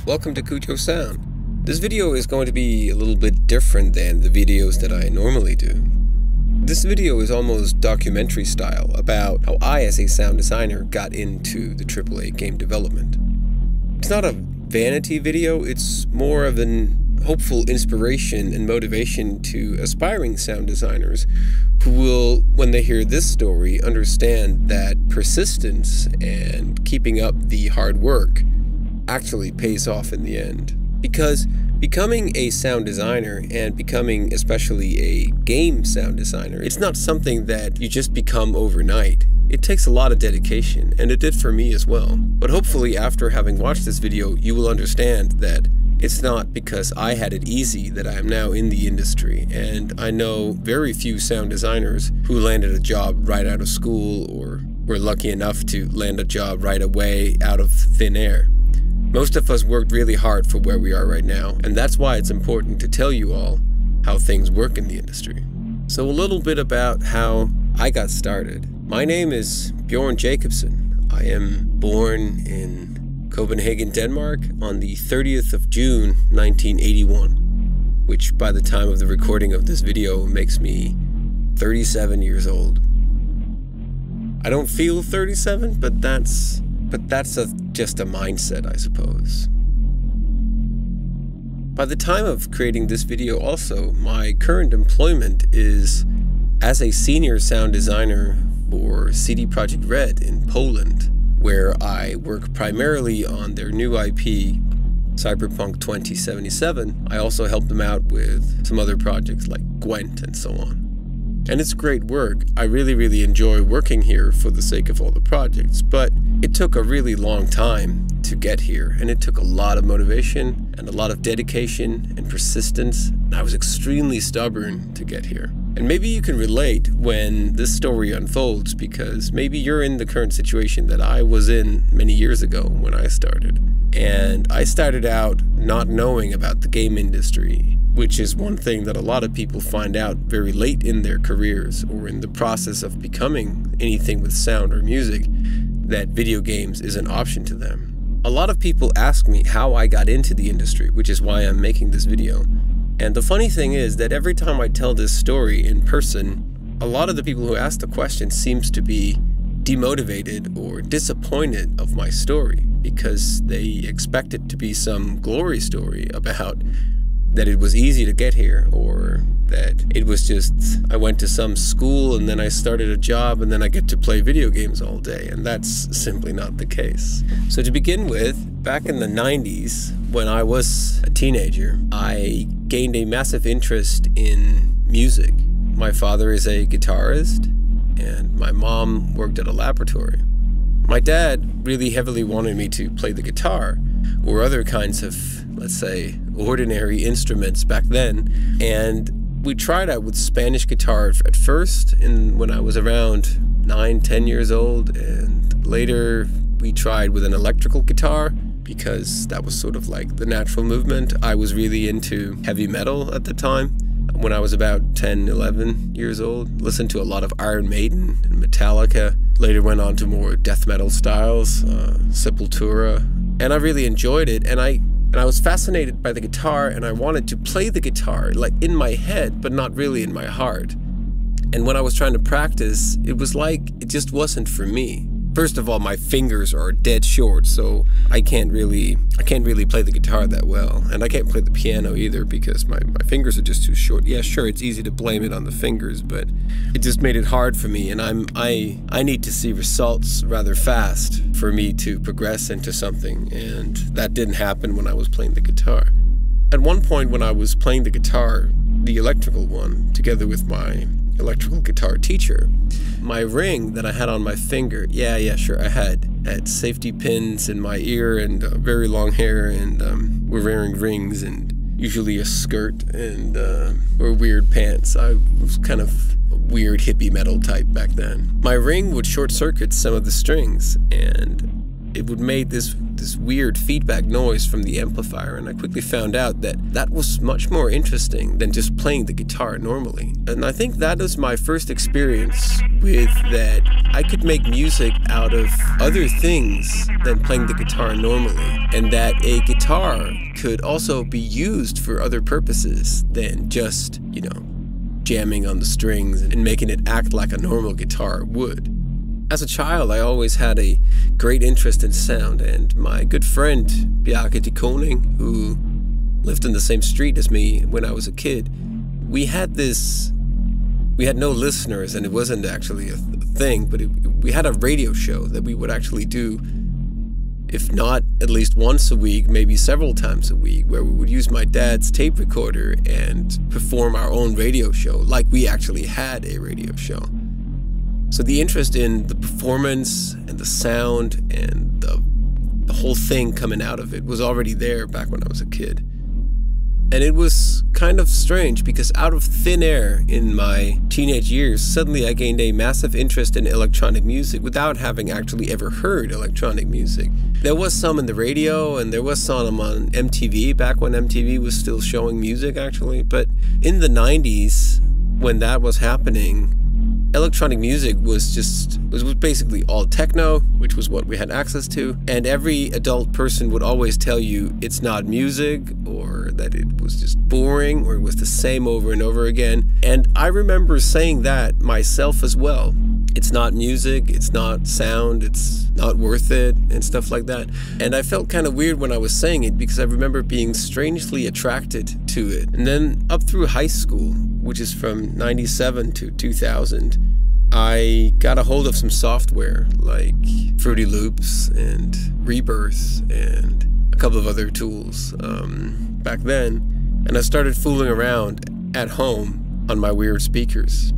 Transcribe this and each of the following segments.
Welcome to Cujo Sound. This video is going to be a little bit different than the videos that I normally do. This video is almost documentary style about how I, as a sound designer, got into the AAA game development. It's not a vanity video, it's more of an hopeful inspiration and motivation to aspiring sound designers who will, when they hear this story, understand that persistence and keeping up the hard work actually pays off in the end. Because becoming a sound designer, and becoming especially a game sound designer, it's not something that you just become overnight. It takes a lot of dedication, and it did for me as well. But hopefully after having watched this video, you will understand that it's not because I had it easy that I am now in the industry, and I know very few sound designers who landed a job right out of school or were lucky enough to land a job right away out of thin air. Most of us worked really hard for where we are right now, and that's why it's important to tell you all how things work in the industry. So a little bit about how I got started. My name is Bjorn Jacobsen. I am born in Copenhagen, Denmark on the 30th of June, 1981, which by the time of the recording of this video makes me 37 years old. I don't feel 37, but that's just a mindset, I suppose. By the time of creating this video also, my current employment is as a senior sound designer for CD Projekt Red in Poland, where I work primarily on their new IP, Cyberpunk 2077. I also help them out with some other projects like Gwent and so on. And it's great work. I really enjoy working here for the sake of all the projects, but it took a really long time to get here, and it took a lot of motivation and a lot of dedication and persistence, and I was extremely stubborn to get here. And maybe you can relate when this story unfolds, because maybe you're in the current situation that I was in many years ago when I started. And I started out not knowing about the game industry, which is one thing that a lot of people find out very late in their careers or in the process of becoming anything with sound or music, that video games is an option to them. A lot of people ask me how I got into the industry, which is why I'm making this video. And the funny thing is that every time I tell this story in person, a lot of the people who ask the question seems to be demotivated or disappointed of my story, because they expect it to be some glory story about that it was easy to get here, or that it was just I went to some school and then I started a job and then I get to play video games all day, and that's simply not the case. So to begin with, back in the 90s, when I was a teenager, I gained a massive interest in music. My father is a guitarist, and my mom worked at a laboratory. My dad really heavily wanted me to play the guitar, or other kinds of, let's say, ordinary instruments back then, and we tried out with Spanish guitar at first, when I was around 9-10 years old, and later we tried with an electrical guitar, because that was sort of like the natural movement. I was really into heavy metal at the time. When I was about 10-11 years old, listened to a lot of Iron Maiden and Metallica, later went on to more death metal styles, Sepultura, and I really enjoyed it, and I was fascinated by the guitar, and I wanted to play the guitar, like in my head, but not really in my heart. And when I was trying to practice, it was like it just wasn't for me. First of all, my fingers are dead short, so I can't really play the guitar that well, and I can't play the piano either because my fingers are just too short. Yeah, sure, it's easy to blame it on the fingers, but it just made it hard for me, and I need to see results rather fast for me to progress into something, and that didn't happen when I was playing the guitar. At one point when I was playing the guitar, the electrical one, together with my electrical guitar teacher, my ring that I had on my finger, yeah, sure, I had safety pins in my ear and very long hair, and we're wearing rings and usually a skirt and or weird pants. I was kind of a weird hippie metal type back then. My ring would short circuit some of the strings, and it would make this weird feedback noise from the amplifier, and I quickly found out that was much more interesting than just playing the guitar normally. And I think that was my first experience with that I could make music out of other things than playing the guitar normally, and that a guitar could also be used for other purposes than just, you know, jamming on the strings and making it act like a normal guitar would. As a child, I always had a great interest in sound, and my good friend Bjarke de Koning, who lived in the same street as me when I was a kid, we had no listeners, and it wasn't actually a thing, but we had a radio show that we would actually do, if not at least once a week, maybe several times a week, where we would use my dad's tape recorder and perform our own radio show, like we actually had a radio show. So the interest in the performance and the sound and the whole thing coming out of it was already there back when I was a kid. And it was kind of strange because out of thin air in my teenage years, suddenly I gained a massive interest in electronic music without having actually ever heard electronic music. There was some in the radio, and there was some on MTV back when MTV was still showing music actually. But in the 90s, when that was happening, electronic music was basically all techno, which was what we had access to, and every adult person would always tell you it's not music, or that it was just boring, or it was the same over and over again. And I remember saying that myself as well. It's not music, it's not sound, it's not worth it, and stuff like that. And I felt kind of weird when I was saying it because I remember being strangely attracted to it. And then up through high school, which is from 97 to 2000, I got a hold of some software like Fruity Loops and Rebirth and a couple of other tools back then. And I started fooling around at home on my weird speakers.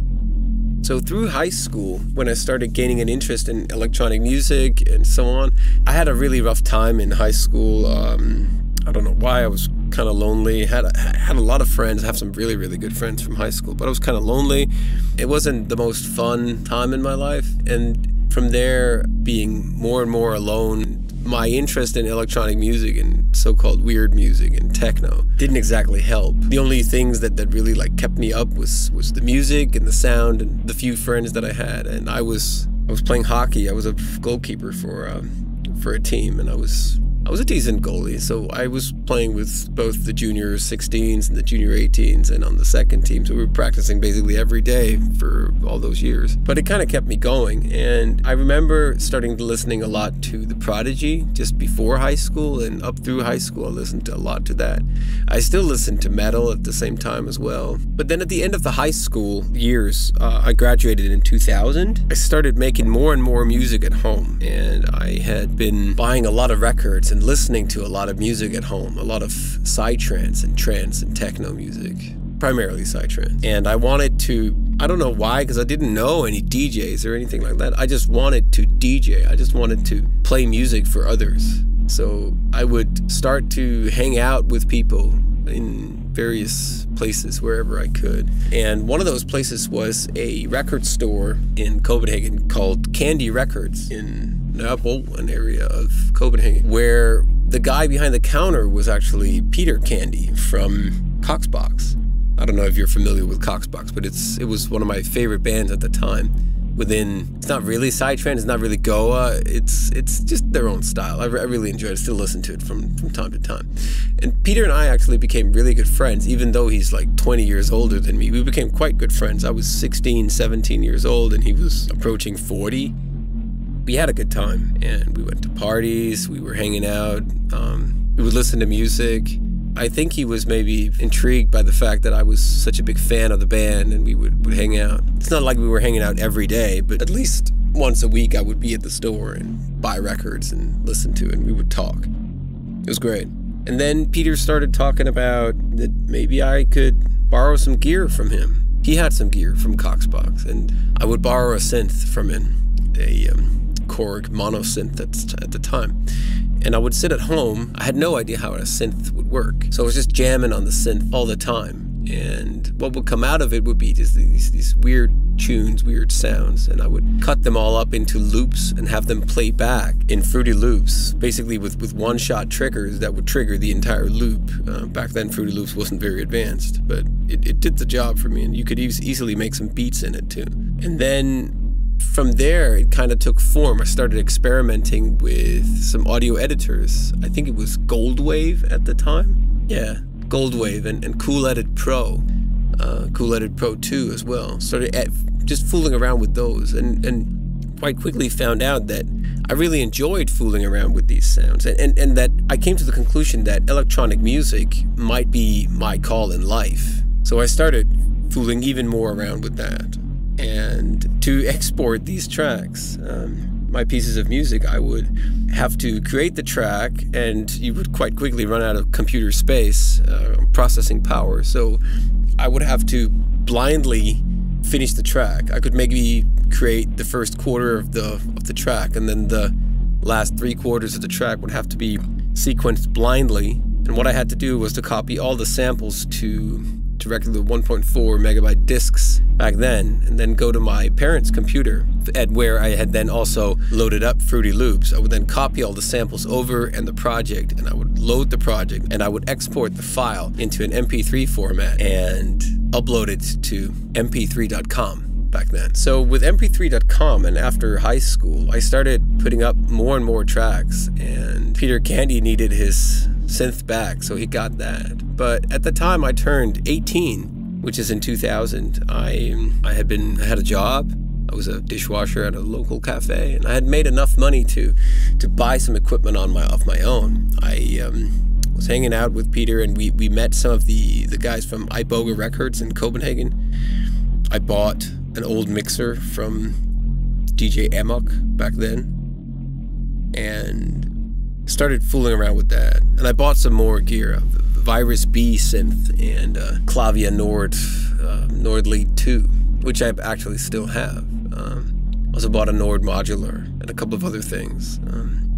So through high school, when I started gaining an interest in electronic music and so on, I had a really rough time in high school. I don't know why. I was kind of lonely. Had a lot of friends. I have some really, really good friends from high school, but I was kind of lonely. It wasn't the most fun time in my life. And from there, being more and more alone, my interest in electronic music and so-called weird music and techno didn't exactly help. The only things that really like kept me up was the music and the sound and the few friends that I had. And I was playing hockey. I was a goalkeeper for a team, and I was a decent goalie, so I was playing with both the junior 16s and the junior 18s and on the second team, so we were practicing basically every day for all those years. But it kind of kept me going, and I remember starting listening a lot to The Prodigy just before high school, and up through high school I listened a lot to that. I still listened to metal at the same time as well. But then at the end of the high school years, I graduated in 2000. I started making more and more music at home, and I had been buying a lot of records and listening to a lot of music at home, a lot of psytrance and trance and techno music, primarily psytrance. And I wanted to, I don't know why, because I didn't know any DJs or anything like that. I just wanted to DJ. I just wanted to play music for others. So I would start to hang out with people in various places wherever I could. And one of those places was a record store in Copenhagen called Candy Records in Nørrebro, an area of Copenhagen, where the guy behind the counter was actually Peter Candy from Coxbox. I don't know if you're familiar with Coxbox, but it was one of my favorite bands at the time. It's not really psytrance, it's not really Goa, it's just their own style. I really enjoy it. I still listen to it from time to time. And Peter and I actually became really good friends, even though he's like 20 years older than me. We became quite good friends. I was 16, 17 years old, and he was approaching 40. We had a good time, and we went to parties, we were hanging out, we would listen to music. I think he was maybe intrigued by the fact that I was such a big fan of the band, and we would hang out. It's not like we were hanging out every day, but at least once a week I would be at the store and buy records and listen to it, and we would talk. It was great. And then Peter started talking about that maybe I could borrow some gear from him. He had some gear from Coxbox, and I would borrow a synth from him, a Korg mono synth at the time. And I would sit at home. I had no idea how a synth would work, so I was just jamming on the synth all the time. And what would come out of it would be just these weird tunes, weird sounds, and I would cut them all up into loops and have them play back in Fruity Loops, basically with one-shot triggers that would trigger the entire loop. Back then, Fruity Loops wasn't very advanced, but it did the job for me, and you could easily make some beats in it too. And then from there, it kind of took form. I started experimenting with some audio editors. I think it was Goldwave at the time. Yeah, Goldwave and Cool Edit Pro. Cool Edit Pro 2 as well. Started just fooling around with those, and quite quickly found out that I really enjoyed fooling around with these sounds, and that I came to the conclusion that electronic music might be my call in life. So I started fooling even more around with that. And to export these tracks, my pieces of music, I would have to create the track, and you would quite quickly run out of computer space, processing power. So I would have to blindly finish the track. I could maybe create the first quarter of the track, and then the last 3/4 of the track would have to be sequenced blindly. And what I had to do was to copy all the samples to directly the 1.4 megabyte discs back then, and then go to my parents' computer, at where I had then also loaded up Fruity Loops. I would then copy all the samples over and the project, and I would load the project, and I would export the file into an MP3 format and upload it to mp3.com back then. So with mp3.com, and after high school, I started putting up more and more tracks, and Peter Candy needed his synth back, so he got that. But at the time I turned 18, which is in 2000, I had a job. I was a dishwasher at a local cafe, and I had made enough money to buy some equipment of my own. I was hanging out with Peter, and we met some of the guys from Iboga Records in Copenhagen. I bought an old mixer from DJ Amok back then, and started fooling around with that. And I bought some more gear, Virus B synth and Clavia Nord Lead 2, which I actually still have. Also bought a Nord modular and a couple of other things.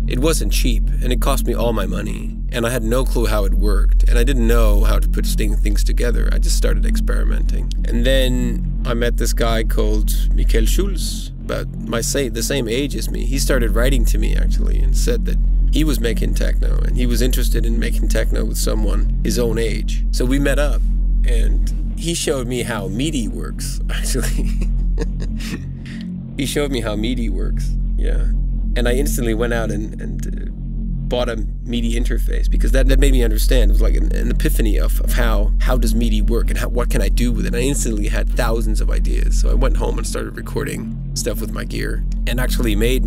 It wasn't cheap, and it cost me all my money, and I had no clue how it worked, and I didn't know how to put things together. I just started experimenting. And then I met this guy called Michael Schulz, about the same age as me. He started writing to me, actually, and said that he was making techno, and he was interested in making techno with someone his own age. So we met up, and he showed me how MIDI works, actually. He showed me how MIDI works, yeah. And I instantly went out and bought a MIDI interface, because that made me understand. It was like an epiphany of how does MIDI work, and what can I do with it. And I instantly had thousands of ideas. So I went home and started recording stuff with my gear, and actually made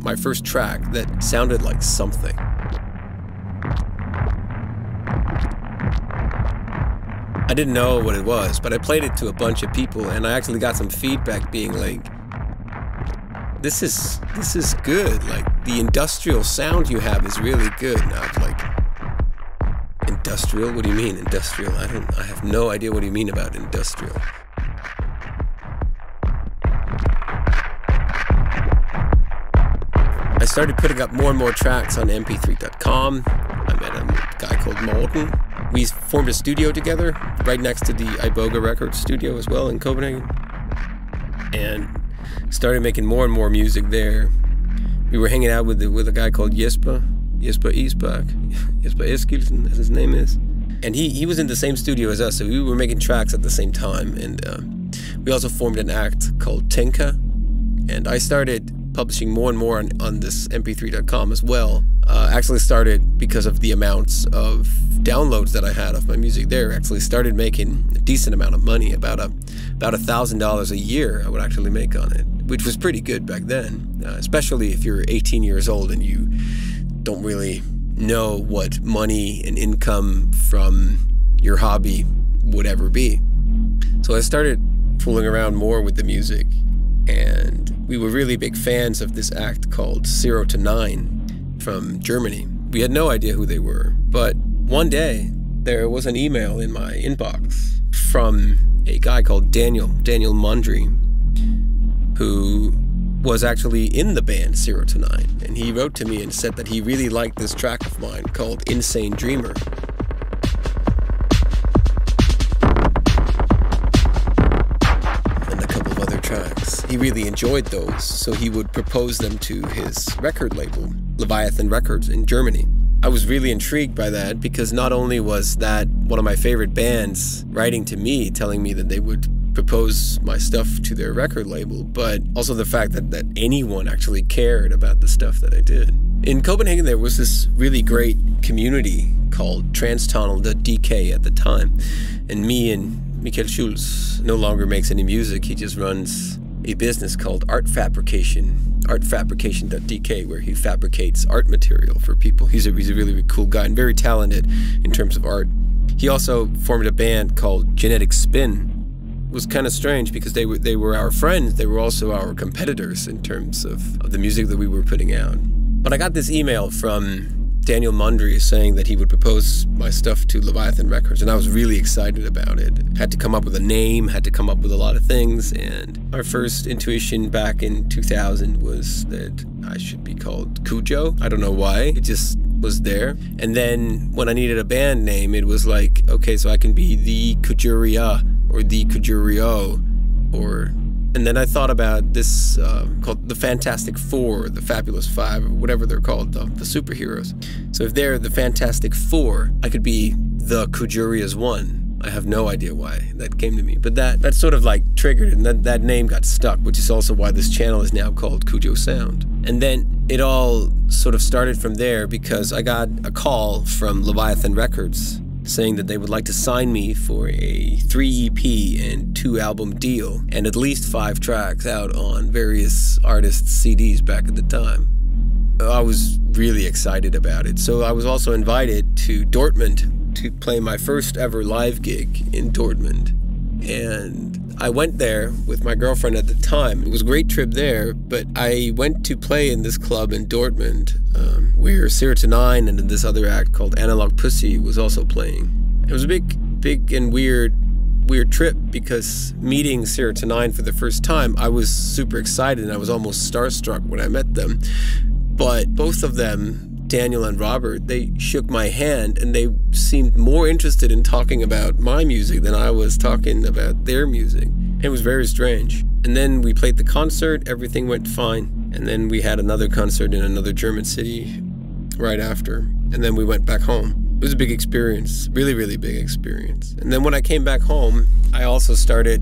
my first track that sounded like something. I didn't know what it was, but I played it to a bunch of people, and I actually got some feedback being like, this is good. Like, the industrial sound you have is really good. And I was like, industrial? What do you mean industrial? I have no idea what you mean about industrial. I started putting up more and more tracks on mp3.com. I met a guy called Morten. We formed a studio together right next to the Iboga Records studio as well in Copenhagen, and started making more and more music there. We were hanging out with a guy called Jesper Isbak, Jesper Eskilsen, as his name is, and he was in the same studio as us, so we were making tracks at the same time. And we also formed an act called Tenka, and I started publishing more and more on this mp3.com as well. Actually started because of the amounts of downloads that I had of my music there. Actually started making a decent amount of money, about $1,000 a year I would actually make on it, which was pretty good back then, especially if you're 18 years old and you don't really know what money and income from your hobby would ever be. So I started fooling around more with the music, and we were really big fans of this act called 0 to 9 from Germany. We had no idea who they were, but one day there was an email in my inbox from a guy called Daniel Mondry, who was actually in the band 0 to 9, and he wrote to me and said that he really liked this track of mine called Insane Dreamer. because he really enjoyed those, so he would propose them to his record label, Leviathan Records in Germany. I was really intrigued by that because not only was that one of my favorite bands writing to me, telling me that they would propose my stuff to their record label, but also the fact that anyone actually cared about the stuff that I did. In Copenhagen, there was this really great community called Transtunnel.dk at the time, and me and Michael Schulz no longer makes any music. He just runs a business called Art Fabrication, artfabrication.dk, where he fabricates art material for people. He's a really, really cool guy and very talented in terms of art. He also formed a band called Genetic Spin. It was kind of strange because they were our friends. They were also our competitors in terms of the music that we were putting out. But I got this email from Daniel Mundry saying that he would propose my stuff to Leviathan Records, and I was really excited about it. Had to come up with a name, had to come up with a lot of things, and my first intuition back in 2000 was that I should be called Cujo. I don't know why, it just was there. And then when I needed a band name, it was like, okay, so I can be the Cujuria or the Cujurio, or... And then I thought about this called the Fantastic Four, the Fabulous Five, or whatever they're called, the superheroes. So if they're the Fantastic Four, I could be the Kujuria's One. I have no idea why that came to me, but that sort of like triggered it, and that name got stuck, which is also why this channel is now called Cujo Sound. And then it all sort of started from there because I got a call from Leviathan Records saying that they would like to sign me for a 3 EP and 2 album deal and at least 5 tracks out on various artists' CDs back at the time. I was really excited about it. So I was also invited to Dortmund to play my first ever live gig in Dortmund. And I went there with my girlfriend at the time. It was a great trip there, but I went to play in this club in Dortmund where Serotonin and this other act called Analog Pussy was also playing. It was a big and weird trip because meeting Serotonin for the first time, I was super excited and I was almost starstruck when I met them. But both of them, Daniel and Robert, they shook my hand and they seemed more interested in talking about my music than I was talking about their music. It was very strange. And then we played the concert, everything went fine. And then we had another concert in another German city right after. And then we went back home. It was a big experience, really, really big experience. And then when I came back home, I also started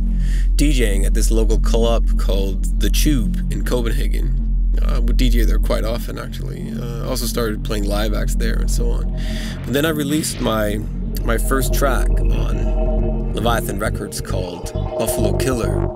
DJing at this local club called The Tube in Copenhagen. I would DJ there quite often, actually. I also started playing live acts there and so on. But then I released my first track on Leviathan Records called Buffalo Killer.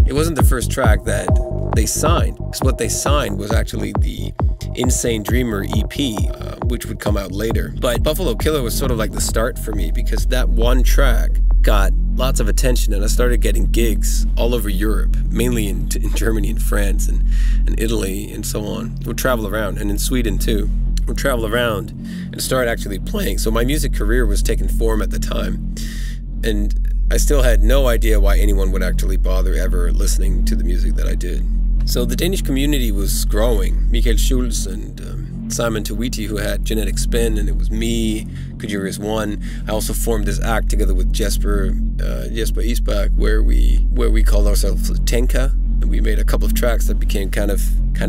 It wasn't the first track that they signed, because what they signed was actually the Insane Dreamer EP, which would come out later. But Buffalo Killer was sort of like the start for me because that one track got lots of attention and I started getting gigs all over Europe, mainly in Germany and France and Italy and so on. We'd travel around, and in Sweden too. We'd travel around and start actually playing. So my music career was taking form at the time. And I still had no idea why anyone would actually bother ever listening to the music that I did. So the Danish community was growing. Michael Schulz and Simon Tawiti, who had Genetic Spin, and it was me, Kujuria's One. I also formed this act together with Jesper Isbak, where we called ourselves Tenka, and we made a couple of tracks that became kind of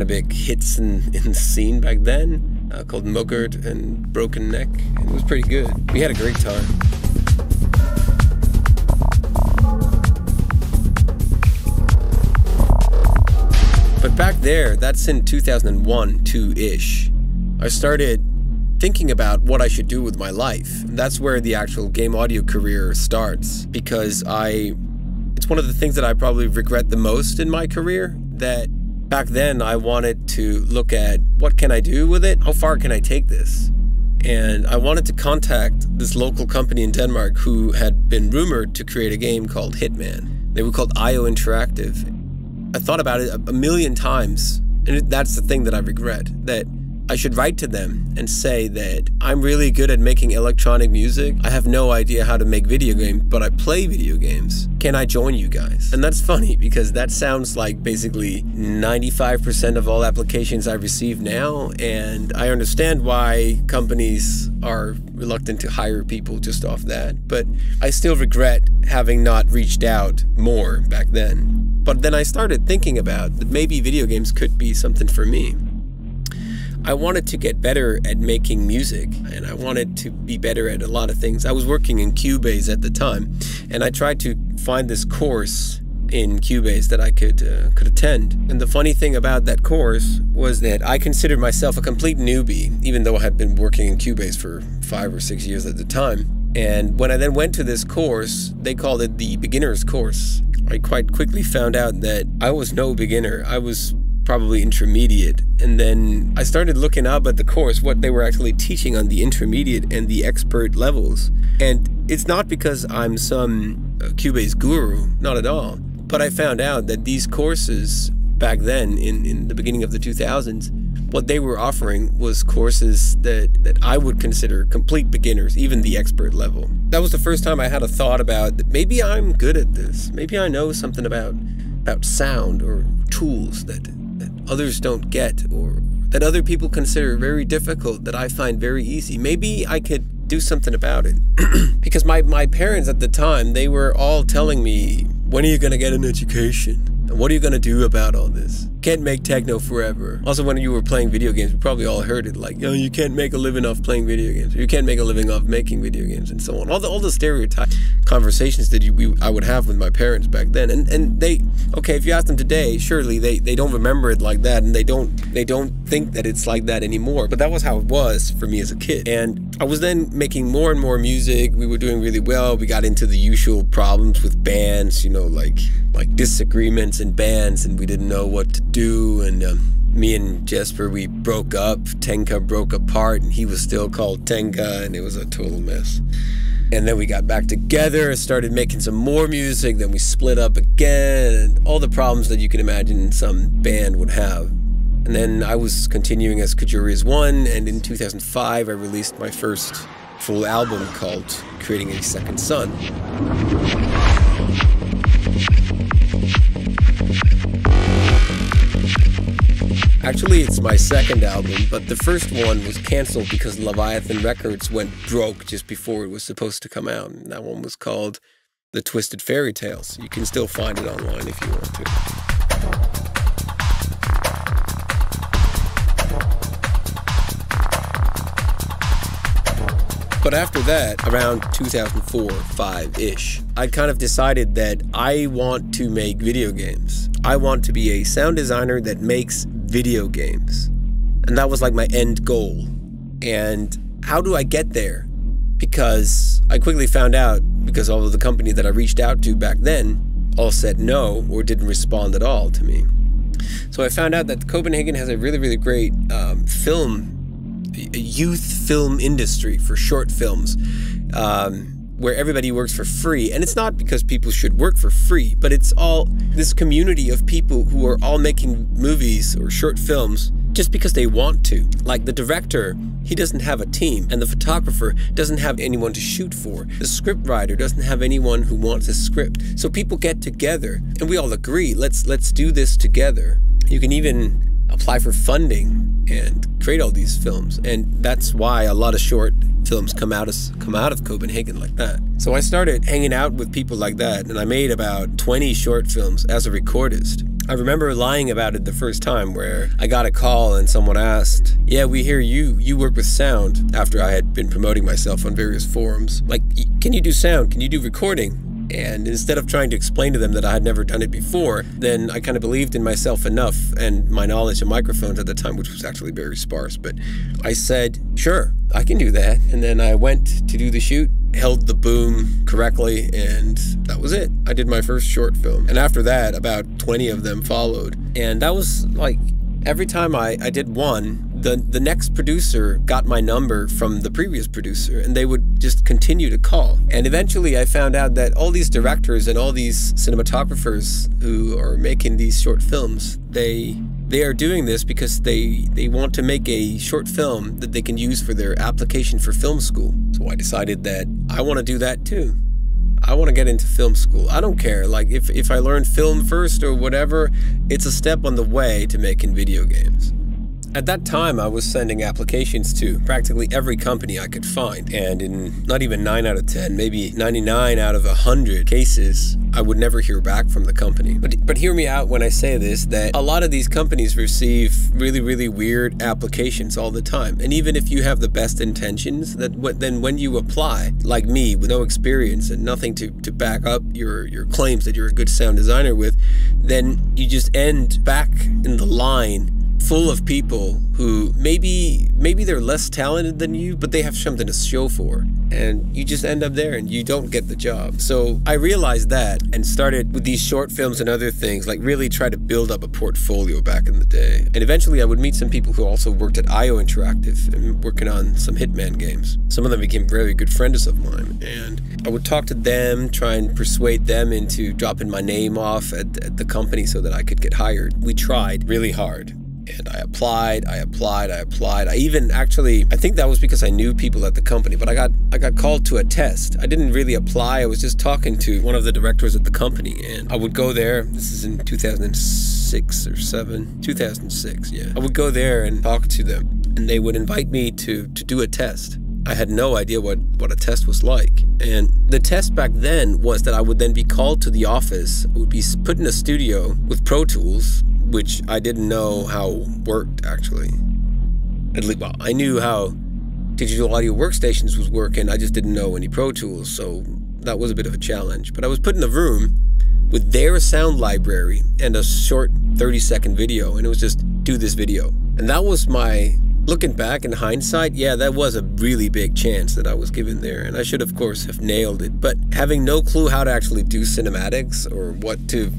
big hits in the scene back then, called Muggert and Broken Neck. And it was pretty good. We had a great time. But back there, that's in 2001, 2-ish, I started thinking about what I should do with my life. And that's where the actual game audio career starts, because it's one of the things that I probably regret the most in my career, that back then I wanted to look at what can I do with it? How far can I take this? And I wanted to contact this local company in Denmark who had been rumored to create a game called Hitman. They were called IO Interactive. I thought about it a million times, and that's the thing that I regret, that I should write to them and say that I'm really good at making electronic music. I have no idea how to make video games, but I play video games. Can I join you guys? And that's funny because that sounds like basically 95% of all applications I receive now, and I understand why companies are reluctant to hire people just off that, but I still regret having not reached out more back then. But then I started thinking about that maybe video games could be something for me. I wanted to get better at making music, and I wanted to be better at a lot of things. I was working in Cubase at the time, and I tried to find this course in Cubase that I could attend. And the funny thing about that course was that I considered myself a complete newbie, even though I had been working in Cubase for 5 or 6 years at the time. And when I then went to this course, they called it the beginner's course. I quite quickly found out that I was no beginner. I was probably intermediate. And then I started looking up at the course, what they were actually teaching on the intermediate and the expert levels. And it's not because I'm some Cubase guru, not at all. But I found out that these courses back then, in the beginning of the 2000s, what they were offering was courses that I would consider complete beginners, even the expert level. That was the first time I had a thought about that maybe I'm good at this. Maybe I know something about sound or tools that others don't get, or that other people consider very difficult that I find very easy. Maybe I could do something about it. Because my parents at the time, they were all telling me, when are you gonna get an education? And what are you gonna do about all this? Can't make techno forever. Also, when you were playing video games, we probably all heard it, like, you can't make a living off playing video games, or you can't make a living off making video games, and so on. All the stereotype conversations that I would have with my parents back then, and they, okay, if you ask them today, surely they don't remember it like that, and they don't think that it's like that anymore. But that was how it was for me as a kid. And I was then making more and more music. We were doing really well. We got into the usual problems with bands, like disagreements in bands, and we didn't know what to do. And me and Jesper, we broke up. Tenka broke apart, and he was still called Tenka, and it was a total mess. And then we got back together, started making some more music, then we split up again, and all the problems that you can imagine some band would have. And then I was continuing as Kujuri's One, and in 2005 I released my first full album called Creating a Second Sun. Actually, it's my second album, but the first one was canceled because Leviathan Records went broke just before it was supposed to come out. And that one was called The Twisted Fairy Tales. You can still find it online if you want to. But after that, around 2004-05-ish, I kind of decided that I want to make video games. I want to be a sound designer that makes video games. And that was like my end goal. And how do I get there? Because I quickly found out, because all of the companies that I reached out to back then all said no or didn't respond at all to me. So I found out that Copenhagen has a really, really great youth film industry for short films, where everybody works for free. And it's not because people should work for free, but it's all this community of people who are all making movies or short films just because they want to. Like the director, he doesn't have a team, and the photographer doesn't have anyone to shoot for. The scriptwriter doesn't have anyone who wants a script. So people get together and we all agree, let's do this together. You can even apply for funding and create all these films, and that's why a lot of short films come out of Copenhagen like that. So I started hanging out with people like that, and I made about 20 short films as a recordist. I remember lying about it the first time, where I got a call and someone asked, yeah, we hear you work with sound, after I had been promoting myself on various forums. Like, can you do sound? Can you do recording? And instead of trying to explain to them that I had never done it before, then I kind of believed in myself enough and my knowledge of microphones at the time, which was actually very sparse. But I said, sure, I can do that. And then I went to do the shoot, held the boom correctly, and that was it. I did my first short film. And after that, about 20 of them followed. And that was like, every time I did one, the next producer got my number from the previous producer, and they would just continue to call. And eventually I found out that all these directors and all these cinematographers who are making these short films, they They are doing this because they want to make a short film that they can use for their application for film school. So I decided that I want to do that too. I want to get into film school. I don't care, like if I learn film first or whatever, it's a step on the way to making video games. At that time, I was sending applications to practically every company I could find, and in not even 9 out of 10, maybe 99 out of 100 cases, I would never hear back from the company. But hear me out when I say this, that a lot of these companies receive really, really weird applications all the time. And even if you have the best intentions, then when you apply, like me, with no experience and nothing to back up your claims that you're a good sound designer with, then you just end back in the line full of people who maybe they're less talented than you, but they have something to show for, and you just end up there and you don't get the job. So I realized that and started with these short films and other things, like really try to build up a portfolio back in the day. And eventually I would meet some people who also worked at IO Interactive and working on some Hitman games. Some of them became very good friends of mine, and I would talk to them, try and persuade them into dropping my name off at the company so that I could get hired. We tried really hard. And I applied. I even actually, I think that was because I knew people at the company, but I got called to a test. I didn't really apply. I was just talking to one of the directors at the company, and I would go there. This is in 2006 or 7, 2006, yeah. I would go there and talk to them, and they would invite me to do a test. I had no idea what a test was like. And the test back then was that I would then be called to the office. I would be put in a studio with Pro Tools, which I didn't know how worked, actually. At least, well, I knew how digital audio workstations was working. I just didn't know any Pro Tools, so that was a bit of a challenge. But I was put in a room with their sound library and a short 30-second video, and it was just, do this video. And that was my... Looking back in hindsight, yeah, that was a really big chance that I was given there, and I should, of course, have nailed it. But having no clue how to actually do cinematics or what to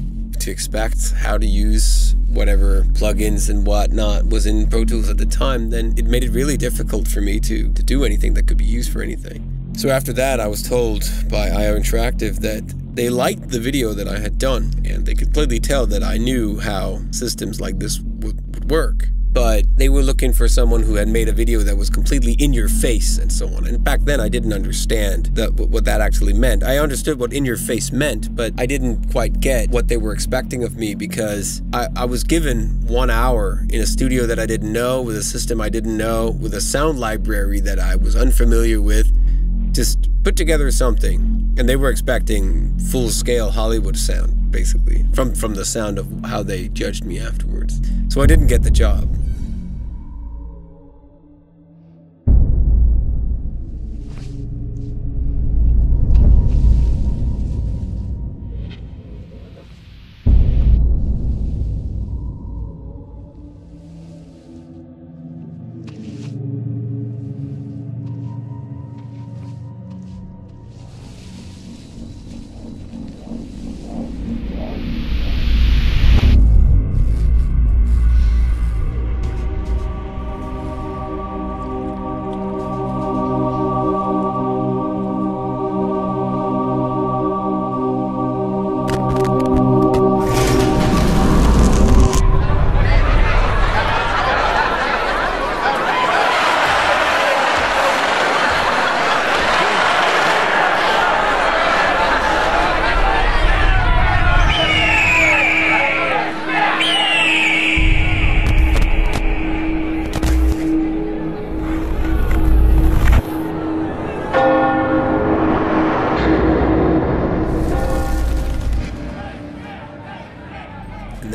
expect, how to use whatever plugins and whatnot was in Pro Tools at the time, then it made it really difficult for me to do anything that could be used for anything. So after that, I was told by IO Interactive that they liked the video that I had done, and they could clearly tell that I knew how systems like this would work. But they were looking for someone who had made a video that was completely in your face and so on. And back then I didn't understand what that actually meant. I understood what in your face meant, but I didn't quite get what they were expecting of me, because I was given 1 hour in a studio that I didn't know, with a system I didn't know, with a sound library that I was unfamiliar with. Just put together something, and they were expecting full-scale Hollywood sound, basically, from the sound of how they judged me afterwards. So I didn't get the job.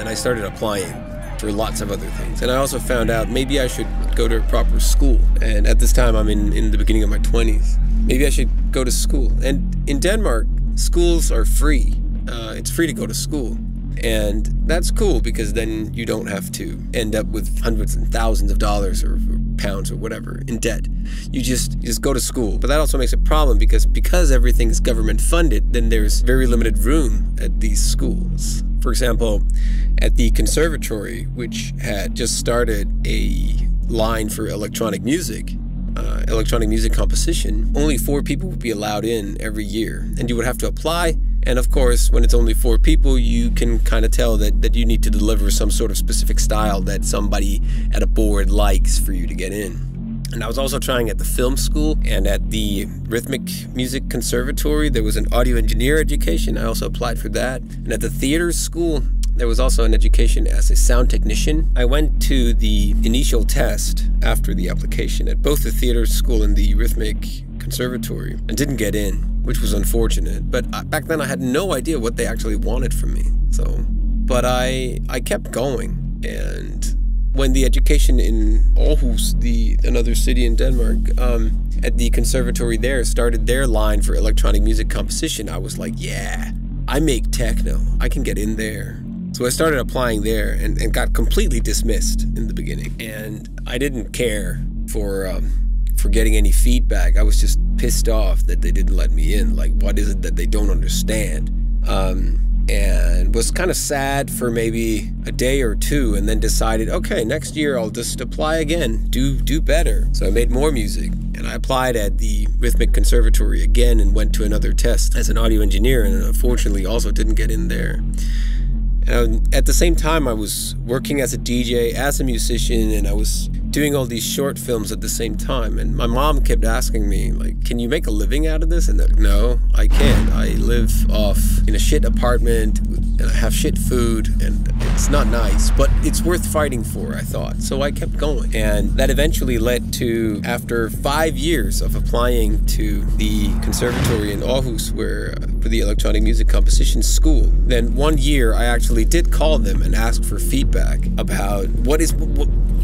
I started applying for lots of other things. And I also found out maybe I should go to a proper school. And at this time, I'm in the beginning of my 20s. Maybe I should go to school. And in Denmark, schools are free. It's free to go to school. And that's cool, because then you don't have to end up with hundreds and thousands of dollars or pounds or whatever in debt. You just go to school. But that also makes a problem, because everything is government funded, then there's very limited room at these schools. For example, at the conservatory, which had just started a line for electronic music composition, only 4 people would be allowed in every year. And you would have to apply And of course, when it's only 4 people, you can kind of tell that you need to deliver some sort of specific style that somebody at a board likes for you to get in. And I was also trying at the film school and at the Rhythmic Music Conservatory. There was an audio engineer education. I also applied for that. And at the theater school, there was also an education as a sound technician. I went to the initial test after the application at both the theater school and the Rhythmic Conservatory and didn't get in, which was unfortunate. But back then I had no idea what they actually wanted from me. But I kept going, and when the education in Aarhus, another city in Denmark, at the conservatory there started their line for electronic music composition, I was like, yeah, I make techno, I can get in there. So I started applying there and got completely dismissed in the beginning. And I didn't care for getting any feedback. I was just pissed off that they didn't let me in. Like, what is it that they don't understand? And was kind of sad for maybe a day or two, and then decided, okay, next year I'll just apply again, do better. So I made more music, and I applied at the Rhythmic Conservatory again and went to another test as an audio engineer, and unfortunately also didn't get in there. And at the same time, I was working as a DJ, as a musician, and I was doing all these short films at the same time. And my mom kept asking me, like, can you make a living out of this? And no, I can't. I live off in a shit apartment, and I have shit food, and it's not nice, but it's worth fighting for, I thought. So I kept going. And that eventually led to, after 5 years of applying to the conservatory in Aarhus, for the electronic music composition school, then 1 year I actually did call them and ask for feedback about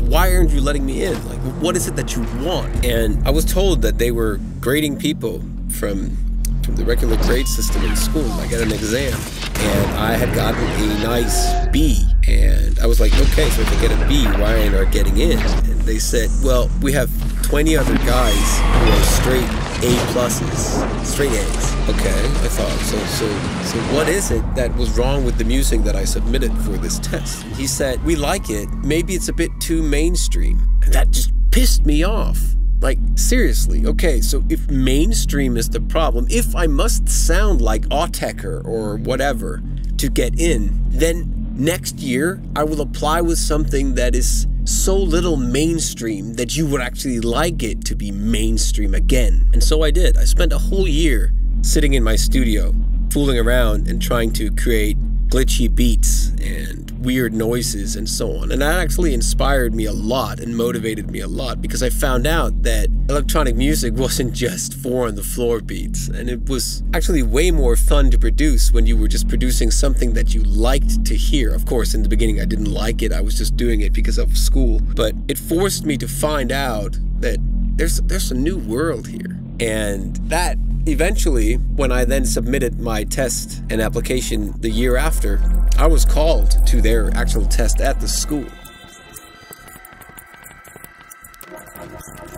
why aren't you letting me in? Like, what is it that you want? And I was told that they were grading people from the regular grade system in school, like at an exam. And I had gotten a nice B. And I was like, okay, so if I get a B, why aren't I getting in? And they said, well, we have 20 other guys who are straight A+, straight A's. Okay, I thought, so what is it that was wrong with the music that I submitted for this test? He said, we like it, maybe it's a bit too mainstream. And that just pissed me off. Like, seriously, okay, so if mainstream is the problem, if I must sound like Autechre or whatever to get in, then next year I will apply with something that is so little mainstream that you would actually like it to be mainstream again. And so I did. I spent a whole year sitting in my studio, fooling around and trying to create glitchy beats and weird noises and so on. And that actually inspired me a lot and motivated me a lot, because I found out that electronic music wasn't just 4-on-the-floor beats, and it was actually way more fun to produce when you were just producing something that you liked to hear. Of course, in the beginning I didn't like it, I was just doing it because of school, but it forced me to find out that there's a new world here. And that eventually, when I then submitted my test and application the year after, I was called to their actual test at the school.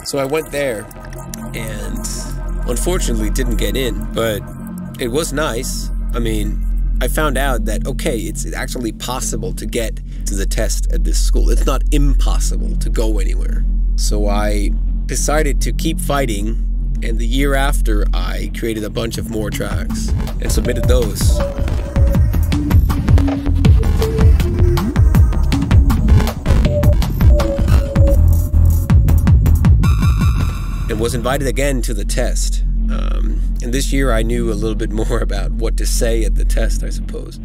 So I went there and unfortunately didn't get in, but it was nice. I mean, I found out that, okay, it's actually possible to get to the test at this school. It's not impossible to go anywhere. So I decided to keep fighting. And the year after, I created a bunch of more tracks and submitted those. And was invited again to the test. And this year I knew a little bit more about what to say at the test, I suppose.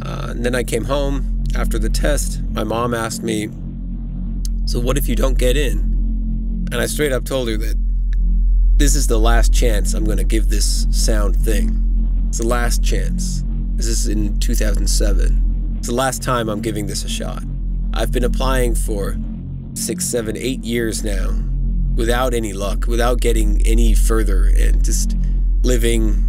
And then I came home after the test. My mom asked me, so what if you don't get in? And I straight up told her that this is the last chance I'm going to give this sound thing. It's the last chance. This is in 2007. It's the last time I'm giving this a shot. I've been applying for 6, 7, 8 years now without any luck, without getting any further, and just living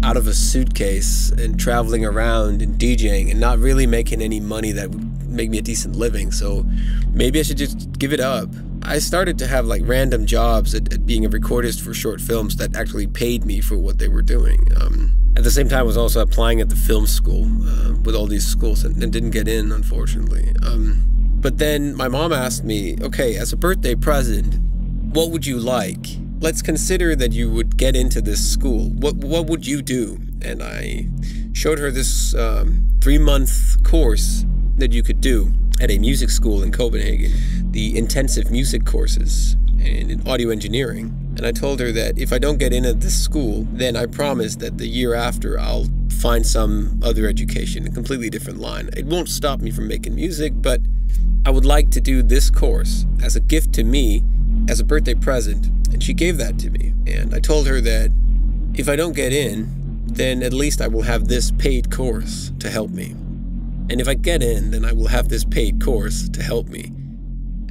out of a suitcase and traveling around and DJing and not really making any money that would make me a decent living. So maybe I should just give it up. I started to have like random jobs at being a recordist for short films that actually paid me for what they were doing. At the same time, I was also applying at the film school with all these schools and didn't get in, unfortunately. But then my mom asked me, okay, as a birthday present, what would you like? Let's consider that you would get into this school. What would you do? And I showed her this 3-month course that you could do at a music school in Copenhagen, the intensive music courses and in audio engineering. And I told her that if I don't get in at this school, then I promise that the year after I'll find some other education, a completely different line. It won't stop me from making music, but I would like to do this course as a gift to me, as a birthday present. And she gave that to me. And I told her that if I don't get in, then at least I will have this paid course to help me. And if I get in, then I will have this paid course to help me.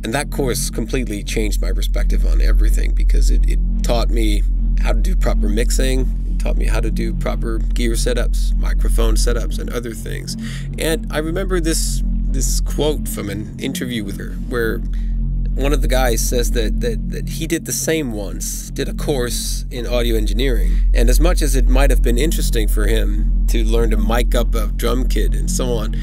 And that course completely changed my perspective on everything, because it taught me how to do proper mixing, it taught me how to do proper gear setups, microphone setups, and other things. And I remember this quote from an interview with her, where one of the guys says that he did the same once, did a course in audio engineering. And as much as it might have been interesting for him to learn to mic up a drum kit and so on,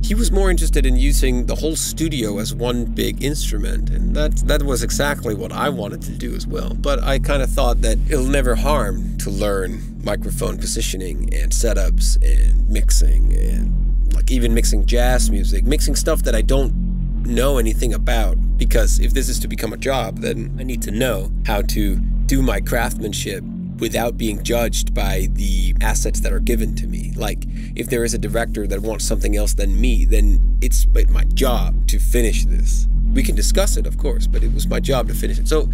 he was more interested in using the whole studio as one big instrument. And that was exactly what I wanted to do as well. But I kind of thought that it'll never harm to learn microphone positioning and setups and mixing, and like even mixing jazz music, mixing stuff that I don't know anything about, because if this is to become a job, then I need to know how to do my craftsmanship without being judged by the assets that are given to me. Like, if there is a director that wants something else than me, then it's my job to finish this. We can discuss it, of course, but it was my job to finish it. So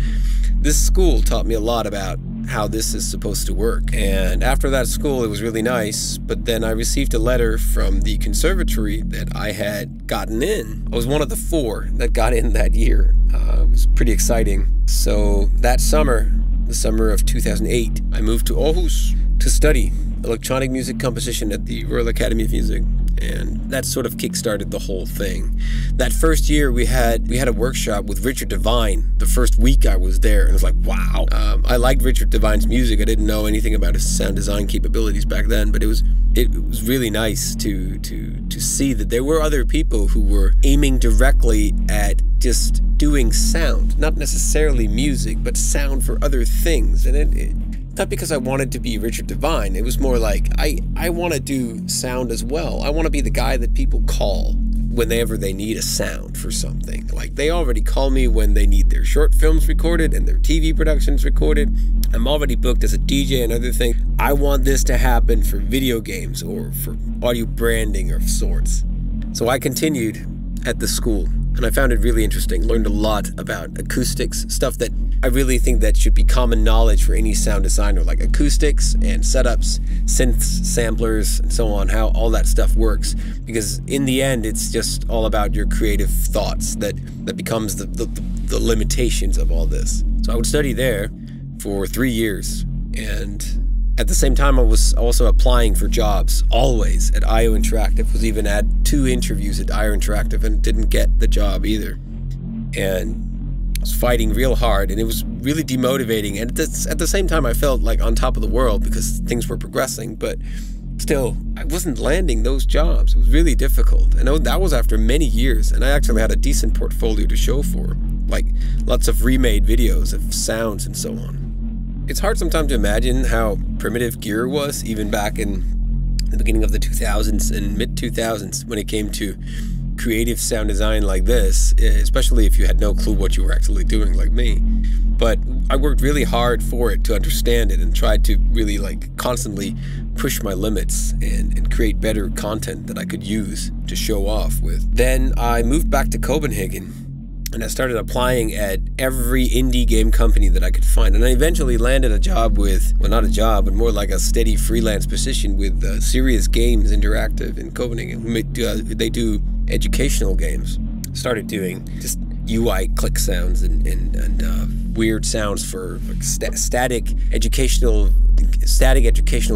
this school taught me a lot about how this is supposed to work. And after that school, it was really nice. But then I received a letter from the conservatory that I had gotten in. I was one of the 4 that got in that year. It was pretty exciting. So that summer, the summer of 2008, I moved to Aarhus to study electronic music composition at the Royal Academy of Music. And that sort of kick-started the whole thing. That first year we had a workshop with Richard Devine. The first week I was there, and it was like, wow. I liked Richard Devine's music. I didn't know anything about his sound design capabilities back then, but it was really nice to see that there were other people who were aiming directly at just doing sound, not necessarily music, but sound for other things. And not because I wanted to be Richard Devine. It was more like, I want to do sound as well. I want to be the guy that people call whenever they need a sound for something. Like, they already call me when they need their short films recorded and their TV productions recorded. I'm already booked as a DJ and other things. I want this to happen for video games or for audio branding of sorts. So I continued at the school, and I found it really interesting. Learned a lot about acoustics, stuff that I really think that should be common knowledge for any sound designer, like acoustics and setups, synths, samplers, and so on, how all that stuff works. Because in the end, it's just all about your creative thoughts that becomes the limitations of all this. So I would study there for 3 years, and at the same time I was also applying for jobs, always, at IO Interactive. Was even at 2 interviews at IO Interactive and didn't get the job either. And I was fighting real hard, and it was really demotivating. And at the same time, I felt like on top of the world because things were progressing, but still, I wasn't landing those jobs. It was really difficult. And that was after many years, and I actually had a decent portfolio to show for, like lots of remade videos of sounds and so on. It's hard sometimes to imagine how primitive gear was, even back in the beginning of the 2000s and mid-2000s, when it came to creative sound design like this, especially if you had no clue what you were actually doing, like me. But I worked really hard for it, to understand it, and tried to really like constantly push my limits and create better content that I could use to show off with. Then I moved back to Copenhagen, and I started applying at every indie game company that I could find. And I eventually landed a job with, well, not a job, but more like a steady freelance position with Serious Games Interactive in Copenhagen. They do educational games. Started doing just UI click sounds and weird sounds for like static educational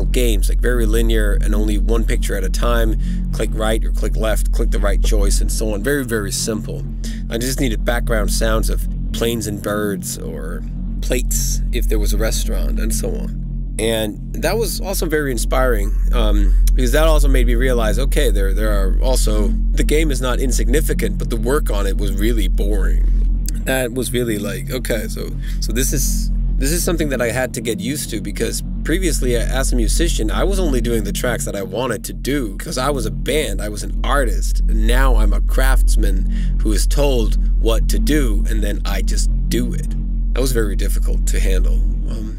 games, like very linear and only one picture at a time. Click right or click left, click the right choice, and so on. Very, very simple. I just needed background sounds of planes and birds, or plates if there was a restaurant, and so on. And that was also very inspiring, because that also made me realize, okay, there are also, the game is not insignificant, but the work on it was really boring. That was really like, okay, so this is something that I had to get used to, because Previously, as a musician, I was only doing the tracks that I wanted to do because I was a band, I was an artist. And now I'm a craftsman who is told what to do, and then I just do it. That was very difficult to handle.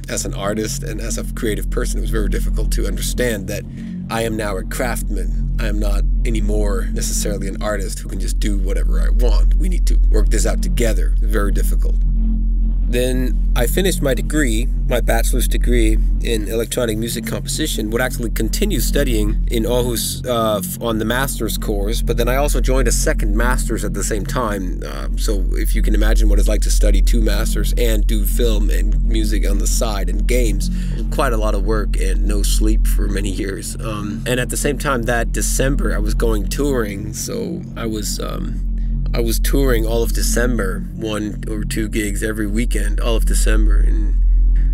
As an artist and as a creative person, it was very difficult to understand that I am now a craftsman. I am not anymore necessarily an artist who can just do whatever I want. We need to work this out together. Very difficult. Then I finished my degree, my bachelor's degree in electronic music composition, would actually continue studying in Aarhus on the master's course, but then I also joined a second master's at the same time. So if you can imagine what it's like to study 2 masters and do film and music on the side and games, quite a lot of work and no sleep for many years. And at the same time, that December I was going touring, so I was touring all of December, 1 or 2 gigs every weekend, all of December in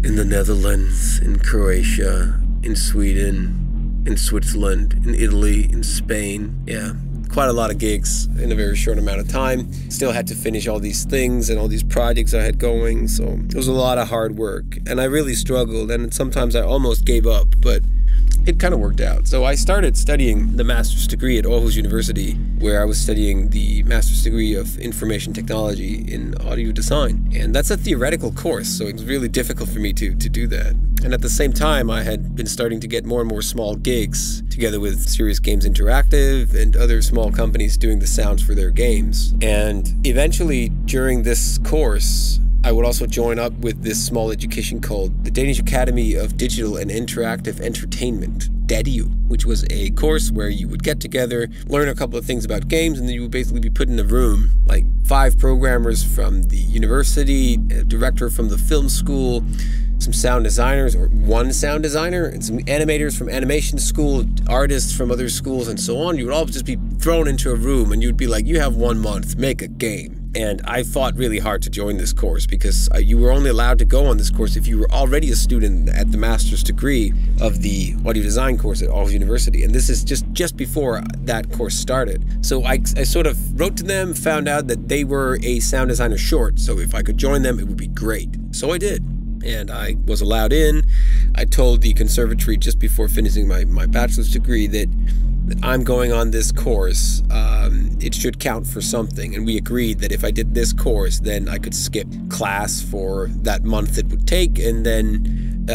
the Netherlands, in Croatia, in Sweden, in Switzerland, in Italy, in Spain. Yeah, quite a lot of gigs in a very short amount of time. Still had to finish all these things and all these projects I had going, so it was a lot of hard work. And I really struggled, and sometimes I almost gave up, but it kind of worked out. So I started studying the master's degree at Aarhus University, where I was studying the master's degree of information technology in audio design. And that's a theoretical course, so it was really difficult for me to do that. And at the same time, I had been starting to get more and more small gigs together with Serious Games Interactive and other small companies doing the sounds for their games. And eventually, during this course, I would also join up with this small education called the Danish Academy of Digital and Interactive Entertainment, DADIU, which was a course where you would get together, learn a couple of things about games, and then you would basically be put in a room, like 5 programmers from the university, a director from the film school, some sound designers, or 1 sound designer, and some animators from animation school, artists from other schools, and so on. You would all just be thrown into a room, and you'd be like, you have 1 month, make a game. And I fought really hard to join this course because you were only allowed to go on this course if you were already a student at the master's degree of the audio design course at Aarhus University. And this is just before that course started. So I sort of wrote to them, found out that they were a sound designer short. So if I could join them, it would be great. So I did. And I was allowed in. I told the conservatory just before finishing my bachelor's degree that I'm going on this course. It should count for something. And we agreed that if I did this course, then I could skip class for that month it would take. And then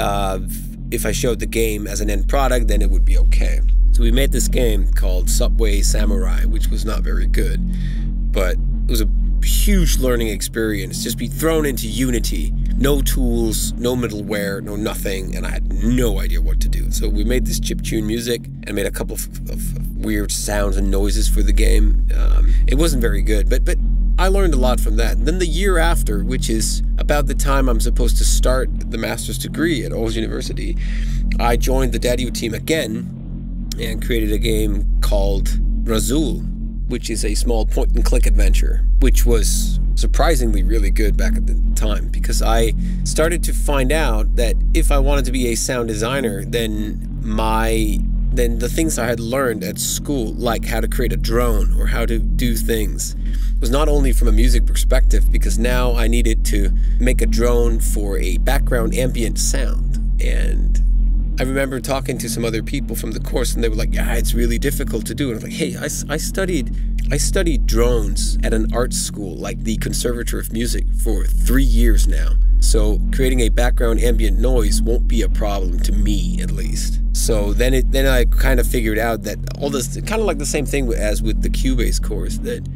if I showed the game as an end product, then it would be okay. So we made this game called Subway Samurai, which was not very good. But it was a huge learning experience. Just be thrown into Unity. No tools, no middleware, no nothing, and I had no idea what to do. So we made this chiptune music and made a couple of weird sounds and noises for the game. It wasn't very good, but I learned a lot from that. And then the year after, which is about the time I'm supposed to start the master's degree at Aarhus University, I joined the DADIU team again and created a game called Razul, which is a small point-and-click adventure, which was surprisingly really good back at the time, because I started to find out that if I wanted to be a sound designer, then the things I had learned at school, like how to create a drone or how to do things, was not only from a music perspective, because now I needed to make a drone for a background ambient sound. And I remember talking to some other people from the course, and they were like, yeah, it's really difficult to do. And I was like, hey, I studied drones at an art school, like the Conservatory of Music, for 3 years now. So creating a background ambient noise won't be a problem to me, at least. So then I kind of figured out that all this, kind of like the same thing as with the Cubase course, that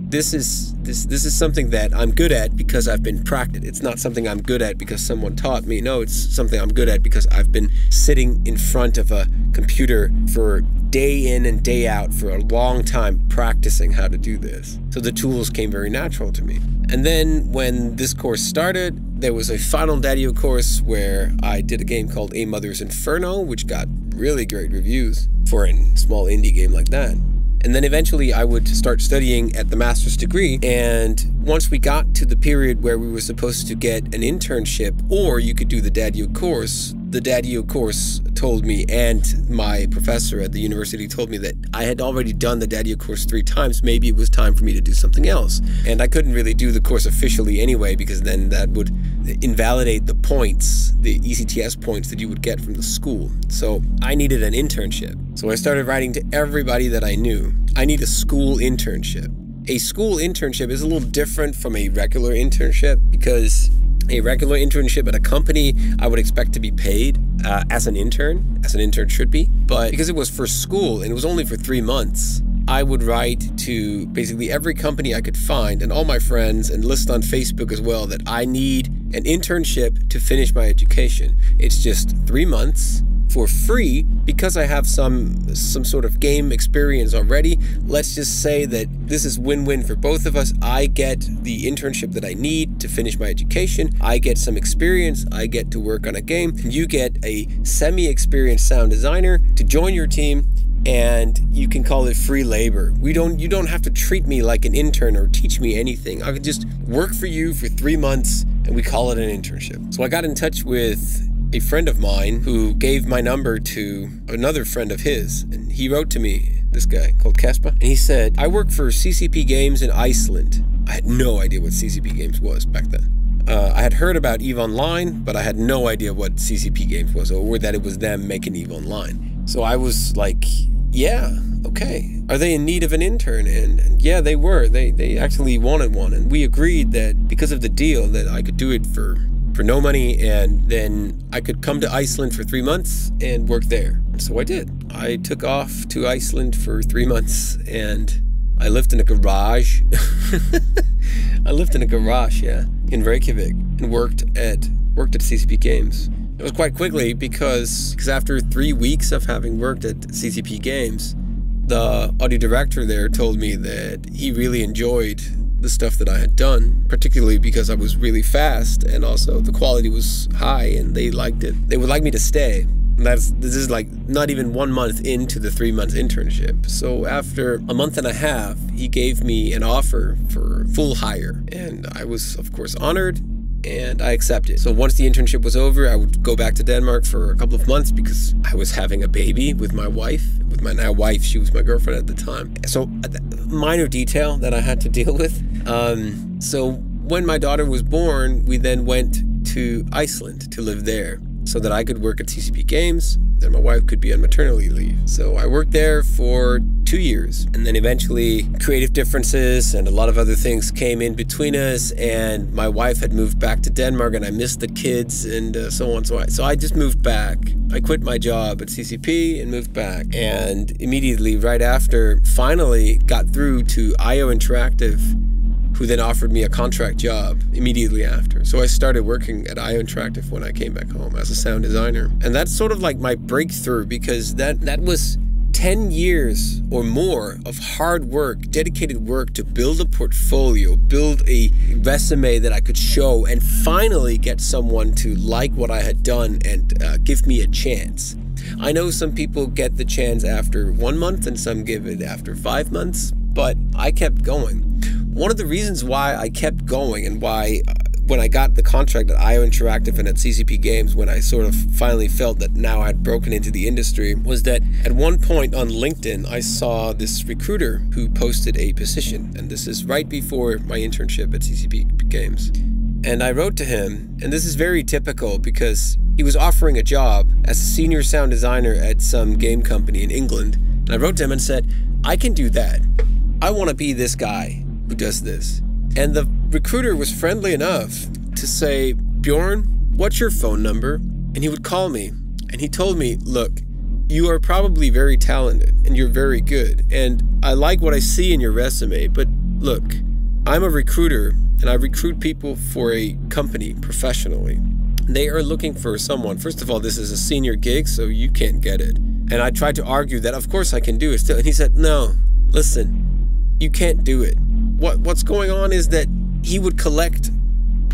this is something that I'm good at because I've been practiced. It's not something I'm good at because someone taught me. No, it's something I'm good at because I've been sitting in front of a computer for day in and day out for a long time practicing how to do this. So the tools came very natural to me. And then when this course started, there was a final DADIU course where I did a game called A Mother's Inferno, which got really great reviews for a small indie game like that. And then eventually I would start studying at the master's degree. And once we got to the period where we were supposed to get an internship, or you could do the DADIU course, the Daddy-O course told me, and my professor at the university told me, that I had already done the Daddy-O course 3 times. Maybe it was time for me to do something else. And I couldn't really do the course officially anyway, because then that would invalidate the points, the ECTS points that you would get from the school. So I needed an internship. So I started writing to everybody that I knew. I need a school internship. A school internship is a little different from a regular internship, because a regular internship at a company, I would expect to be paid as an intern should be. But because it was for school and it was only for 3 months, I would write to basically every company I could find and all my friends, and list on Facebook as well, that I need an internship to finish my education. It's just 3 months for free, because I have some sort of game experience already. Let's just say that this is win-win for both of us. I get the internship that I need to finish my education. I get some experience. I get to work on a game. You get a semi-experienced sound designer to join your team, and you can call it free labor. You don't have to treat me like an intern or teach me anything. I could just work for you for 3 months, and we call it an internship. So I got in touch with a friend of mine who gave my number to another friend of his, and he wrote to me, this guy called Kasper, and he said, I work for CCP Games in Iceland. I had no idea what CCP Games was back then. I had heard about EVE Online, but I had no idea what CCP Games was, or that it was them making EVE Online. So I was like, yeah, okay. Are they in need of an intern? And yeah, they were. They actually wanted one, and we agreed that because of the deal that I could do it for no money, and then I could come to Iceland for 3 months and work there. And so I did. I took off to Iceland for 3 months, and I lived in a garage. I lived in a garage, yeah, in Reykjavik, and worked at CCP Games. It was quite quickly, because after 3 weeks of having worked at CCP Games, the audio director there told me that he really enjoyed the stuff that I had done, particularly because I was really fast, and also the quality was high, and they liked it. They would like me to stay. This is like not even 1 month into the 3 month internship. So after a month and a half, he gave me an offer for full hire, and I was of course honored, and I accepted. So once the internship was over, I would go back to Denmark for a couple of months, because I was having a baby with my wife, with my now wife. She was my girlfriend at the time. So minor detail that I had to deal with. So when my daughter was born, we then went to Iceland to live there, so that I could work at CCP Games, then my wife could be on maternity leave. So I worked there for 2 years, and then eventually creative differences and a lot of other things came in between us, and my wife had moved back to Denmark, and I missed the kids, and so on. So I just moved back. I quit my job at CCP and moved back, and immediately right after, finally got through to IO Interactive, who then offered me a contract job immediately after. So I started working at IO Interactive when I came back home as a sound designer. And that's sort of like my breakthrough, because that was 10 years or more of hard work, dedicated work to build a portfolio, build a resume that I could show, and finally get someone to like what I had done and give me a chance. I know some people get the chance after 1 month and some give it after 5 months, but I kept going. One of the reasons why I kept going, and why when I got the contract at IO Interactive and at CCP Games, when I sort of finally felt that now I had broken into the industry, was that at one point on LinkedIn, I saw this recruiter who posted a position. And this is right before my internship at CCP Games. And I wrote to him, and this is very typical, because he was offering a job as a senior sound designer at some game company in England. And I wrote to him and said, I can do that. I want to be this guy who does this. And the recruiter was friendly enough to say, Bjorn, what's your phone number? And he would call me, and he told me, look, you are probably very talented and you're very good, and I like what I see in your resume, but look, I'm a recruiter and I recruit people for a company professionally. They are looking for someone. First of all, this is a senior gig, so you can't get it. And I tried to argue that of course I can do it still. And he said, no, listen, you can't do it. What's going on is that he would collect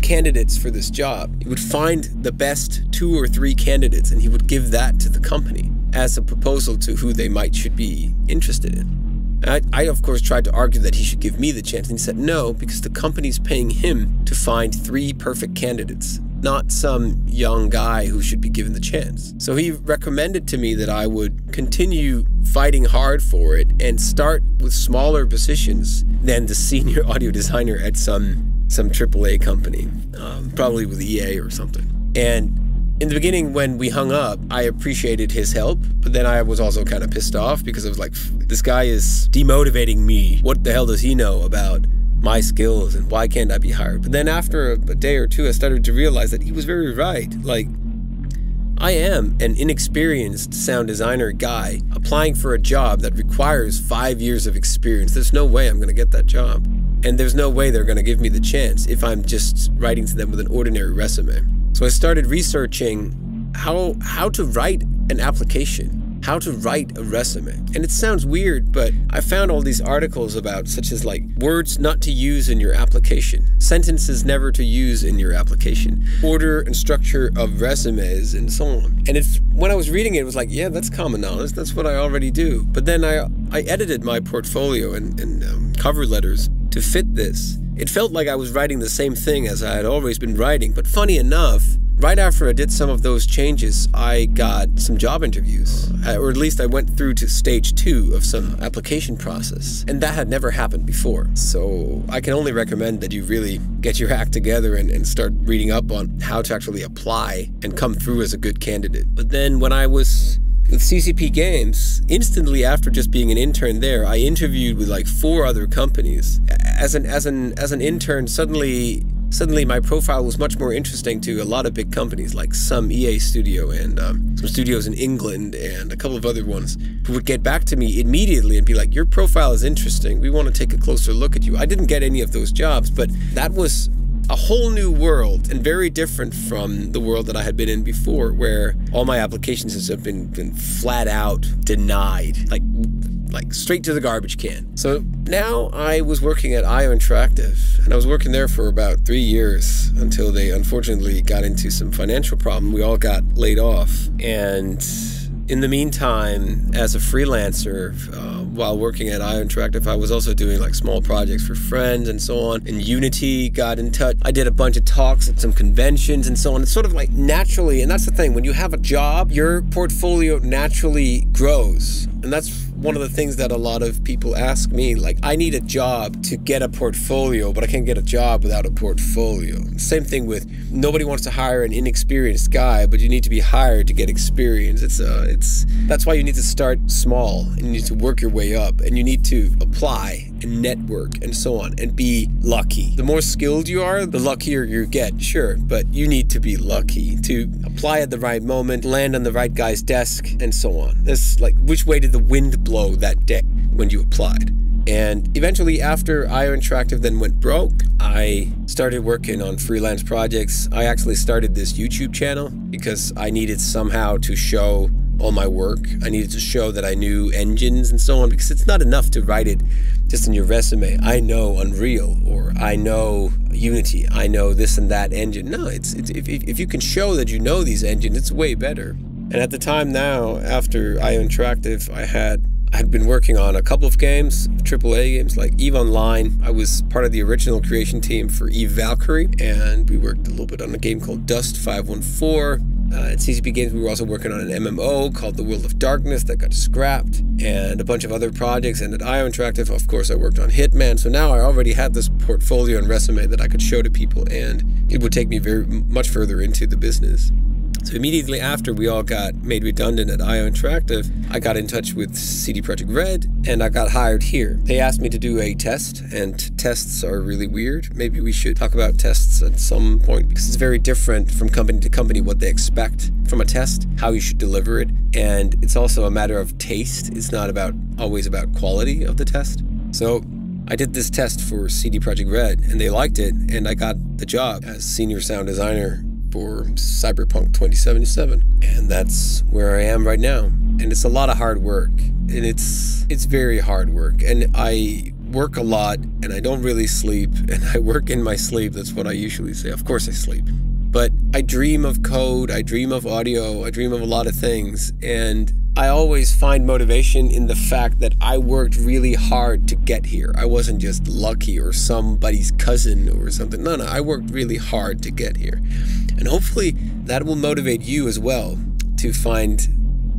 candidates for this job. He would find the best 2 or 3 candidates, and he would give that to the company as a proposal to who they should be interested in. I of course tried to argue that he should give me the chance, and he said no, because the company's paying him to find 3 perfect candidates not some young guy who should be given the chance. So he recommended to me that I would continue fighting hard for it and start with smaller positions than the senior audio designer at some AAA company, probably with EA or something. And in the beginning, when we hung up, I appreciated his help, but then I was also kind of pissed off because I was like, this guy is demotivating me. What the hell does he know about my skills and why can't I be hired? But then after a day or two, I started to realize that he was very right. Like, I am an inexperienced sound designer guy applying for a job that requires 5 years of experience. There's no way I'm going to get that job. And there's no way they're going to give me the chance if I'm just writing to them with an ordinary resume. So I started researching how to write an application, how to write a resume. And it sounds weird, but I found all these articles about such as like words not to use in your application, sentences never to use in your application, order and structure of resumes, and so on. And when I was reading it, it was like, yeah, that's common knowledge. That's what I already do. But then I edited my portfolio and cover letters to fit this. It felt like I was writing the same thing as I had always been writing, but funny enough, right after I did some of those changes, I got some job interviews, or at least I went through to stage 2 of some application process, and that had never happened before. So I can only recommend that you really get your act together and start reading up on how to actually apply and come through as a good candidate. But then when I was with CCP Games, instantly after just being an intern there, I interviewed with like 4 other companies. As an intern, suddenly my profile was much more interesting to a lot of big companies, like some EA studio and some studios in England and a couple of other ones, who would get back to me immediately and be like, your profile is interesting, we want to take a closer look at you. I didn't get any of those jobs, but that was a whole new world and very different from the world that I had been in before, where all my applications have been flat out denied, like straight to the garbage can. So now I was working at IO Interactive, and I was working there for about 3 years until they unfortunately got into some financial problem. We all got laid off. And in the meantime, as a freelancer, while working at IO Interactive, I was also doing like small projects for friends and so on. And Unity got in touch. I did a bunch of talks at some conventions and so on. It's sort of like naturally, and that's the thing, when you have a job, your portfolio naturally grows. And that's one of the things that a lot of people ask me, like, I need a job to get a portfolio, but I can't get a job without a portfolio. Same thing with, nobody wants to hire an inexperienced guy, but you need to be hired to get experience. That's why you need to start small, and you need to work your way up, and you need to apply and network and so on, and be lucky. The more skilled you are, the luckier you get, sure, but you need to be lucky to apply at the right moment, land on the right guy's desk, and so on. It's like, which way did the wind blow that day when you applied? And eventually, after IO Interactive then went broke, I started working on Freelance Projects. I actually started this YouTube channel because I needed somehow to show all my work. I needed to show that I knew engines and so on, because it's not enough to write it just in your resume. I know Unreal, or I know Unity, I know this and that engine. No, if you can show that you know these engines, it's way better. And at the time now, after IO Interactive, I had been working on a couple of games, AAA games like EVE Online. I was part of the original creation team for EVE Valkyrie, and we worked a little bit on a game called Dust 514. At CCP Games, we were also working on an MMO called The World of Darkness that got scrapped, and a bunch of other projects. And at IO Interactive, of course, I worked on Hitman. So now I already had this portfolio and resume that I could show to people, and it would take me very much further into the business. So immediately after we all got made redundant at IO Interactive, I got in touch with CD Projekt Red, and I got hired here. They asked me to do a test, and tests are really weird. Maybe we should talk about tests at some point, because it's very different from company to company what they expect from a test, how you should deliver it, and it's also a matter of taste. It's not always about quality of the test. So I did this test for CD Projekt Red, and they liked it, and I got the job as senior sound designer for Cyberpunk 2077. And that's where I am right now. And it's a lot of hard work. And it's very hard work. And I work a lot, and I don't really sleep. And I work in my sleep. That's what I usually say. Of course I sleep. But I dream of code, I dream of audio, I dream of a lot of things, and I always find motivation in the fact that I worked really hard to get here. I wasn't just lucky or somebody's cousin or something. No, I worked really hard to get here. And hopefully that will motivate you as well to find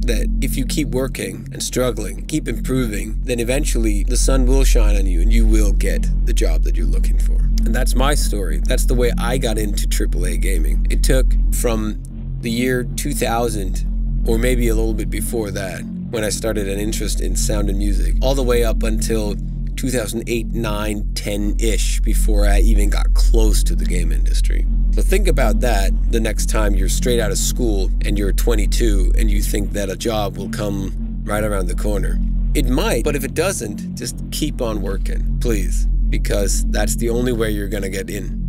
that if you keep working and struggling, keep improving, then eventually the sun will shine on you and you will get the job that you're looking for. And that's my story. That's the way I got into AAA gaming. It took from the year 2000, or maybe a little bit before that, when I started an interest in sound and music, all the way up until 2008, 9, 10-ish, before I even got close to the game industry. So think about that the next time you're straight out of school and you're 22 and you think that a job will come right around the corner. It might, but if it doesn't, just keep on working, please, because that's the only way you're gonna get in.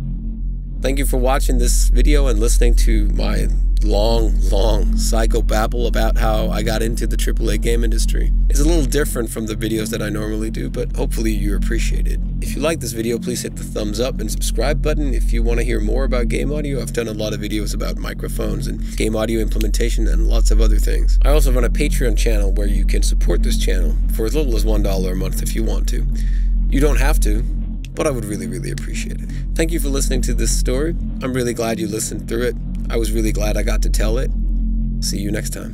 Thank you for watching this video and listening to my long psychobabble about how I got into the AAA game industry. It's a little different from the videos that I normally do, but hopefully you appreciate it. If you like this video, please hit the thumbs up and subscribe button. If you want to hear more about game audio, I've done a lot of videos about microphones and game audio implementation and lots of other things. I also run a Patreon channel where you can support this channel for as little as $1 a month if you want to. You don't have to, but I would really appreciate it. Thank you for listening to this story. I'm really glad you listened through it. I was really glad I got to tell it. See you next time.